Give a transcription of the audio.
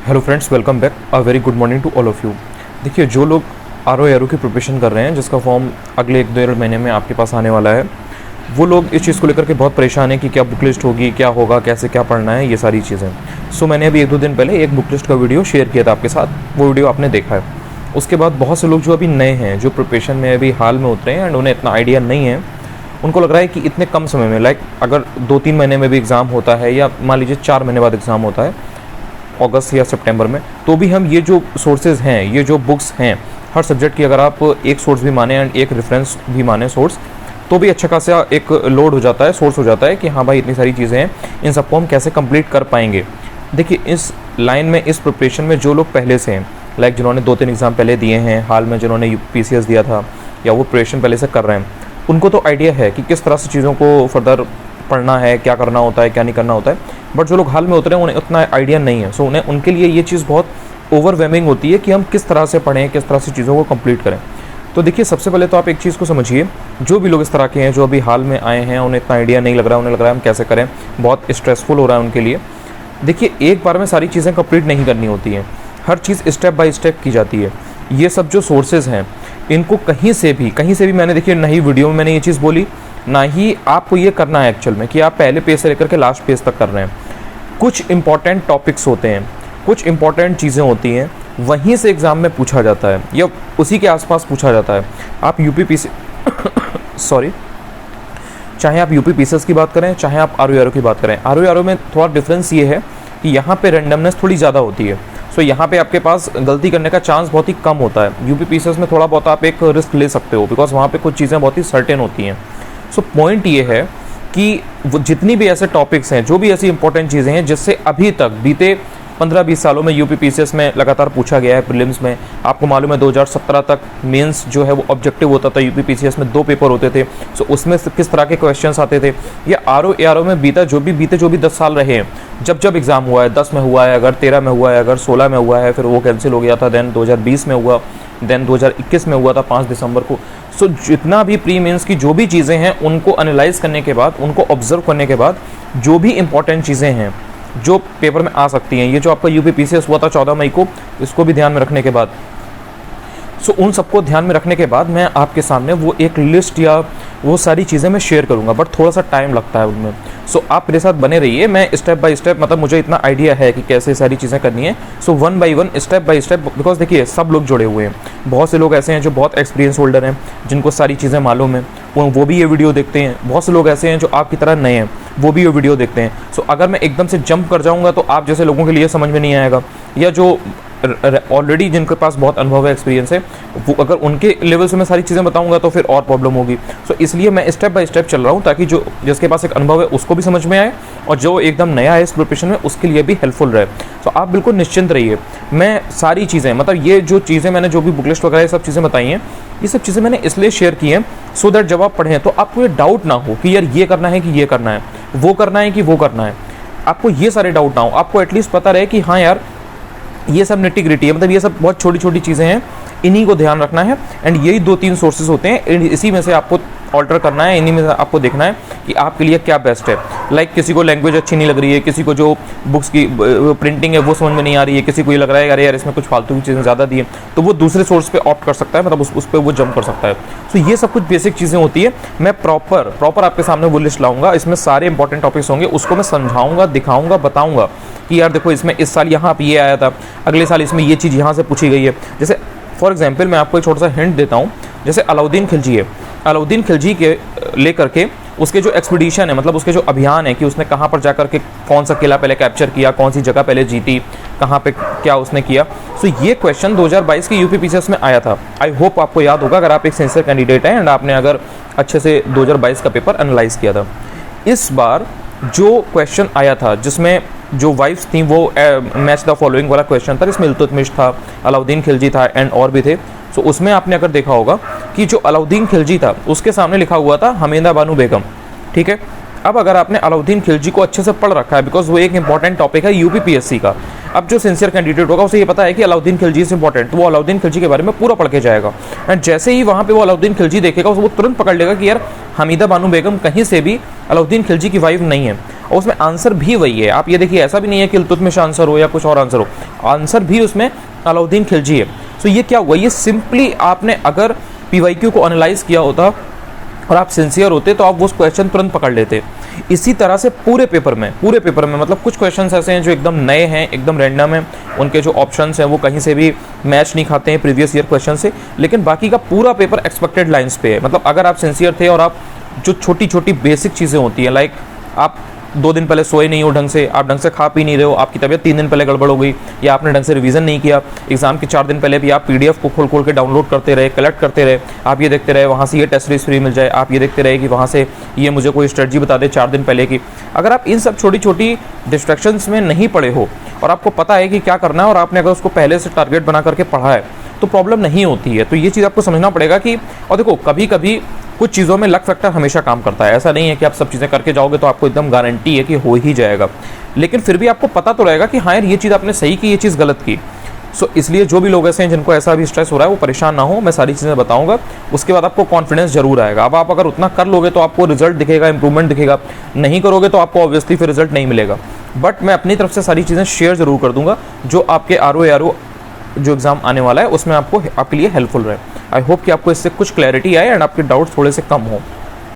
Hello friends, welcome back. A very good morning to all of you. देखिए, जो लोग are की preparation कर रहे हैं, जिसका फॉर्म अगले 1-1.5 महीने में आपके पास आने वाला है, वो लोग इस चीज़ को लेकर के बहुत परेशान हैं कि क्या बुक लिस्ट होगी, क्या होगा, कैसे क्या पढ़ना है, ये सारी चीज़ें। सो मैंने अभी 1-2 दिन पहले एक बुक लिस्ट का वीडियो शेयर किया था आपके साथ, वो वीडियो आपने देखा है। उसके बाद बहुत से लोग जो अभी नए हैं, जो प्रिपरेशन में अभी हाल में उतरे हैं एंड उन्हें इतना आइडिया नहीं है, उनको लग रहा है कि इतने कम समय में, लाइक अगर 2-3 महीने में भी एग्ज़ाम होता है या मान लीजिए 4 महीने बाद एग्ज़ाम होता है अगस्त या सितंबर में, तो भी हम ये जो सोर्सेज हैं, ये जो बुक्स हैं, हर सब्जेक्ट की अगर आप एक सोर्स भी माने एंड एक रेफरेंस भी माने सोर्स, तो भी अच्छा खासा एक लोड हो जाता है, सोर्स हो जाता है कि हाँ भाई इतनी सारी चीज़ें हैं, इन सबको हम कैसे कंप्लीट कर पाएंगे। देखिए, इस लाइन में, इस प्रिपरेशन में जो लोग पहले से हैं, लाइक जिन्होंने 2-3 एग्ज़ाम पहले दिए हैं, हाल में जिन्होंने PCS दिया था या वो प्रिपरेशन पहले से कर रहे हैं, उनको तो आइडिया है कि किस तरह से चीज़ों को फर्दर पढ़ना है, क्या करना होता है, क्या नहीं करना होता है। बट जो लोग हाल में उतरे हैं उन्हें उतना आइडिया नहीं है। सो उन्हें, उनके लिए ये चीज़ बहुत ओवरवेलमिंग होती है कि हम किस तरह से पढ़ें, किस तरह से चीज़ों को कंप्लीट करें। तो देखिए, सबसे पहले तो आप एक चीज़ को समझिए, जो भी लोग इस तरह के हैं, जो अभी हाल में आए हैं, उन्हें इतना आइडिया नहीं लग रहा है, उन्हें लग रहा है हम कैसे करें, बहुत स्ट्रेसफुल हो रहा है उनके लिए। देखिए, एक बार में सारी चीज़ें कंप्लीट नहीं करनी होती हैं, हर चीज़ स्टेप बाय स्टेप की जाती है। ये सब जो सोर्सेज हैं, इनको कहीं से भी मैंने, देखिए, ना ही वीडियो में मैंने ये चीज़ बोली, ना ही आपको ये करना है एक्चुअल में कि आप पहले पेज से लेकर के लास्ट पेज तक कर रहे हैं। कुछ इंपॉर्टेंट टॉपिक्स होते हैं, कुछ इंपॉर्टेंट चीज़ें होती हैं, वहीं से एग्ज़ाम में पूछा जाता है या उसी के आसपास पूछा जाता है। आप UPPC सॉरी, चाहे आप UPPCS की बात करें, चाहे आप RO की बात करें, RO में थोड़ा डिफरेंस ये है कि यहाँ पे रेंडमनेस थोड़ी ज़्यादा होती है। सो यहाँ पे आपके पास गलती करने का चांस बहुत ही कम होता है। UPPCS में थोड़ा बहुत आप एक रिस्क ले सकते हो, बिकॉज वहाँ पे कुछ चीज़ें बहुत ही सर्टेन होती हैं। सो पॉइंट ये है कि वो जितनी भी ऐसे टॉपिक्स हैं, जो भी ऐसी इंपॉर्टेंट चीज़ें हैं जिससे अभी तक बीते 15-20 सालों में UPPCS में लगातार पूछा गया है, प्रीलिम्स में आपको मालूम है 2017 तक मेंस जो है वो ऑब्जेक्टिव होता था, UPPCS में 2 पेपर होते थे। सो उसमें किस तरह के क्वेश्चंस आते थे, या RO में बीते जो भी 10 साल रहे हैं, जब एग्ज़ाम हुआ है, 10 में हुआ है, अगर 13 में हुआ है, अगर 16 में हुआ है, फिर वो कैंसिल हो गया था, देन 2020 में हुआ, देन 2021 में हुआ था 5 दिसंबर को। सो जितना भी प्री मेंस की जो भी चीज़ें हैं, उनको एनालाइज करने के बाद, उनको ऑब्जर्व करने के बाद, जो भी इंपॉर्टेंट चीज़ें हैं जो पेपर में आ सकती हैं, ये जो आपका UPPCS हुआ था 14 मई को, इसको भी ध्यान में रखने के बाद, सो उन सबको ध्यान में रखने के बाद मैं आपके सामने वो एक लिस्ट या वो सारी चीज़ें मैं शेयर करूंगा, बट थोड़ा सा टाइम लगता है उनमें। सो आप मेरे साथ बने रहिए, मैं स्टेप बाय स्टेप, मतलब मुझे इतना आइडिया है कि कैसे सारी चीज़ें करनी है। सो 1 by 1 step by step, because देखिए, सब लोग जुड़े हुए हैं। बहुत से लोग ऐसे हैं जो बहुत एक्सपीरियंस होल्डर हैं, जिनको सारी चीज़ें मालूम है, वो भी ये वीडियो देखते हैं। बहुत से लोग ऐसे हैं जो आपकी तरह नए हैं, वो भी ये वीडियो देखते हैं। सो अगर मैं एकदम से जंप कर जाऊँगा तो आप जैसे लोगों के लिए समझ में नहीं आएगा, या जो ऑलरेडी जिनके पास बहुत अनुभव है, एक्सपीरियंस है, वो अगर उनके लेवल से मैं सारी चीज़ें बताऊंगा तो फिर और प्रॉब्लम होगी। सो इसलिए मैं स्टेप बाय स्टेप चल रहा हूँ, ताकि जो जिसके पास एक अनुभव है उसको भी समझ में आए, और जो एकदम नया है इस प्रिपरेशन में उसके लिए भी हेल्पफुल रहे। सो आप बिल्कुल निश्चिंत रहिए, मैं सारी चीज़ें, मतलब ये जो चीज़ें मैंने, जो भी बुक लिस्ट वगैरह ये सब चीज़ें बताई हैं, ये सब चीज़ें मैंने इसलिए शेयर की हैं सो दैट जब आप पढ़ें तो आपको ये डाउट ना हो कि यार ये करना है कि ये करना है, वो करना है कि वो करना है। आपको ये सारे डाउट ना हो, आपको एटलीस्ट पता रहे कि हाँ यार, ये सब निटी ग्रिटी है, मतलब ये सब बहुत छोटी छोटी चीज़ें हैं, इन्हीं को ध्यान रखना है। एंड यही 2-3 सोर्सेज होते हैं, इसी में से आपको ऑल्टर करना है, इन्हीं में से आपको देखना है कि आपके लिए क्या बेस्ट है। लाइक किसी को लैंग्वेज अच्छी नहीं लग रही है, किसी को जो बुक्स की प्रिंटिंग है वो समझ में नहीं आ रही है, किसी को ये लग रहा है अरे यार इसमें कुछ फालतू की चीज़ें ज़्यादा दी है, तो वो दूसरे सोर्स पे ऑप्ट कर सकता है, मतलब उस पर वो जंप कर सकता है। सो ये सब कुछ बेसिक चीज़ें होती है। मैं प्रॉपर आपके सामने वो लिस्ट लाऊंगा, इसमें सारे इंपॉर्टेंट टॉपिक्स होंगे, उसको मैं समझाऊंगा, दिखाऊंगा, बताऊंगा कि यार देखो, इसमें इस साल यहाँ पे ये आया था, अगले साल इसमें ये चीज़ यहाँ से पूछी गई है। जैसे फॉर एग्जाम्पल मैं आपको एक छोटा सा हिंट देता हूँ, जैसे अलाउद्दीन खिलजी है, अलाउद्दीन खिलजी के लेकर के उसके जो एक्सपीडिशन है, मतलब उसके जो अभियान है कि उसने कहाँ पर जाकर के कौन सा किला पहले कैप्चर किया, कौन सी जगह पहले जीती, कहाँ पे क्या उसने किया। सो ये क्वेश्चन 2022 के UPPCS में आया था। आई होप आपको याद होगा, अगर आप एक सिंसियर कैंडिडेट हैं एंड आपने अगर अच्छे से 2022 का पेपर एनालाइज किया था। इस बार जो क्वेश्चन आया था, जिसमें जो वाइफ्स थी वो मैच द फॉलोइंग वाला क्वेश्चन था, इसमें इल्तुतमिश था, अलाउद्दीन खिलजी था एंड और भी थे। सो उसमें आपने अगर देखा होगा कि जो अलाउद्दीन खिलजी था उसके सामने लिखा हुआ था हमीदा बानो बेगम, ठीक है। अब अगर आपने अलाउद्दीन खिलजी को अच्छे से पढ़ रखा है, बिकॉज वो एक इंपॉर्टेंट टॉपिक है UPPSC का, अब जो सिंसियर कैंडिडेट होगा उसे ये पता है कि अलाउद्दीन खिलजी इज इंपॉर्टेंट, तो वो अलाउद्दीन खिलजी के बारे में पूरा पढ़ के जाएगा। एंड जैसे ही वहाँ पे वो अलाउद्दीन खिलजी देखेगा वो तुरंत पकड़ लेगा कि यार हमीदा बानो बेगम कहीं से भी अलाउद्दीन खिलजी की वाइफ नहीं है, और उसमें आंसर भी वही है। आप ये देखिए, ऐसा भी नहीं है कि इल्तुतमिश आंसर हो या कुछ और आंसर हो, आंसर भी उसमें अलाउद्दीन खिलजी है। तो ये क्या हुआ, ये सिंपली आपने अगर PYQ को एनालाइज किया होता और आप सिंसियर होते तो आप वो क्वेश्चन तुरंत पकड़ लेते। इसी तरह से पूरे पेपर में मतलब कुछ क्वेश्चंस ऐसे हैं जो एकदम नए हैं, एकदम रैंडम हैं, उनके जो ऑप्शंस हैं वो कहीं से भी मैच नहीं खाते हैं प्रीवियस ईयर क्वेश्चन से, लेकिन बाकी का पूरा पेपर एक्सपेक्टेड लाइंस पे है। मतलब अगर आप सिंसियर थे और आप जो छोटी छोटी बेसिक चीज़ें होती हैं, लाइक आप 2 दिन पहले सोए नहीं हो ढंग से, आप ढंग से खा पी नहीं रहे हो, आपकी तबीयत 3 दिन पहले गड़बड़ हो गई, या आपने ढंग से रिवीजन नहीं किया, एग्जाम के 4 दिन पहले भी आप PDF को खोल खोल के डाउनलोड करते रहे, कलेक्ट करते रहे, आप ये देखते रहे वहाँ से ये टेस्ट सीरीज फ्री मिल जाए, आप ये देखते रहे कि वहाँ से ये मुझे कोई स्ट्रेटजी बता दे 4 दिन पहले की। अगर आप इन सब छोटी छोटी डिस्ट्रैक्शंस में नहीं पड़े हो और आपको पता है कि क्या करना है, और आपने अगर उसको पहले से टारगेट बना करके पढ़ा है, तो प्रॉब्लम नहीं होती है। तो ये चीज़ आपको समझना पड़ेगा कि, और देखो कभी कभी कुछ चीज़ों में लक फैक्टर हमेशा काम करता है। ऐसा नहीं है कि आप सब चीज़ें करके जाओगे तो आपको एकदम गारंटी है कि हो ही जाएगा, लेकिन फिर भी आपको पता तो रहेगा कि हाँ यार ये चीज़ आपने सही की, ये चीज़ गलत की। सो इसलिए जो भी लोग ऐसे हैं जिनको ऐसा भी स्ट्रेस हो रहा है वो परेशान ना हो, मैं सारी चीज़ें बताऊंगा, उसके बाद आपको कॉन्फिडेंस जरूर आएगा। अब आप अगर उतना कर लोगे तो आपको रिजल्ट दिखेगा, इंप्रूवमेंट दिखेगा, नहीं करोगे तो आपको ऑब्वियसली फिर रिजल्ट नहीं मिलेगा। बट मैं अपनी तरफ से सारी चीज़ें शेयर जरूर कर दूंगा जो आपके RO जो एग्ज़ाम आने वाला है उसमें आपको आपके लिए हेल्पफुल रहे। आई होप कि आपको इससे कुछ क्लैरिटी आए एंड आपके डाउट्स थोड़े से कम हो।